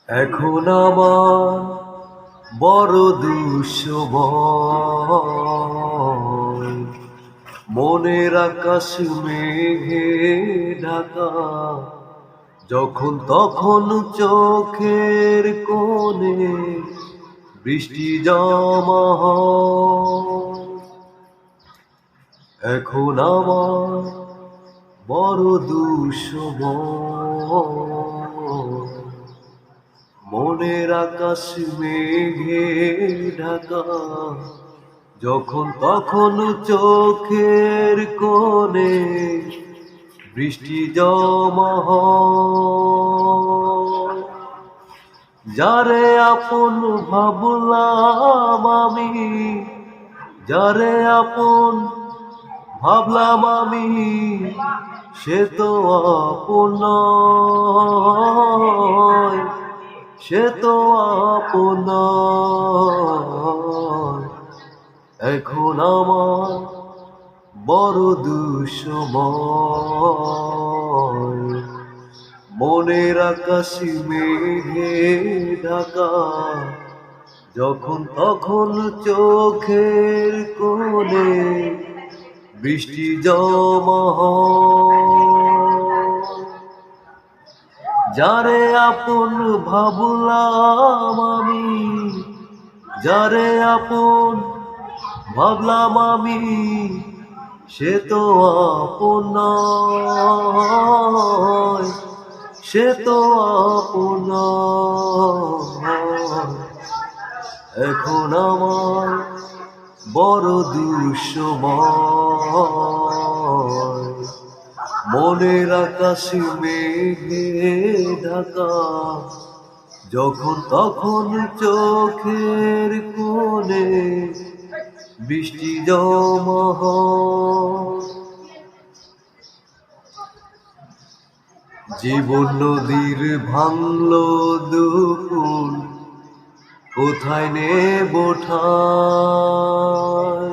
এখন আমার বড় দুঃসময়, মনের আকাশ মেঘে ঢাকা, যখন তখন চোখের কোণে বৃষ্টি জমা হয়। এখন আমার বড় দুঃসময়, মনের আকাশ মেঘে ঢাকা, যখন তখন চোখের কোণে বৃষ্টি জমা হয়। যারে আপন ভাবলাম আমি, যারে আপন ভাবলাম আমি, সে তো আপন নয়, সে তো আপন নয়। এখন আমার বড় দুঃসময়, মনের আকাশ মেঘে ঢাকা, যখন তখন চোখের কোণে বৃষ্টি জমা হয়। যারে আপন ভাবলাম আমি, যারে আপন ভাবলাম আমি, সে তো আপন নয়, সে তো আপন নয়। এখন আমার বড় দুঃসময়, মনের আকাশ মেঘে ঢাকা, যখন তখন চোখের কোণে বৃষ্টি জমা হয়। জীবন নদীর ভাঙলো দুকুল, কোথায় নেব ঠাঁই,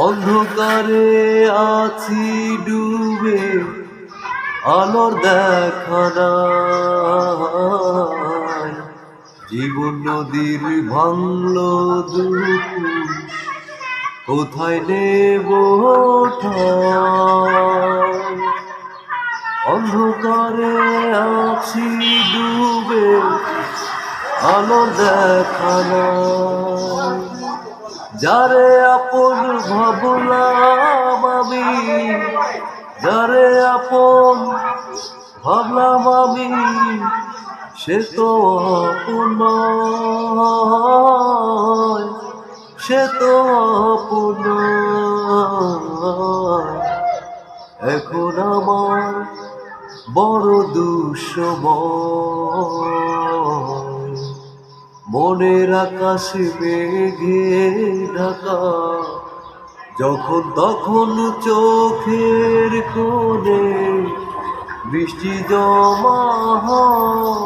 অন্ধকারে আছি ডুবে, আলোর দেখা নাই। জীবন নদীর ভাঙলো দুকুল, কোথায় নেব ঠাঁই, অন্ধকারে আছি ডুবে, আলোর দেখা নাই। যারে আপন ভাবলাম আমি, যারে আপন ভাবলাম আমি, সে তো আপন নয়, সে তো আপন নয়। এখন আমার বড় দুঃসময়, মনের আকাশ মেঘে ঢাকা, যখন তখন চোখের কোণে বৃষ্টি জমা হয়।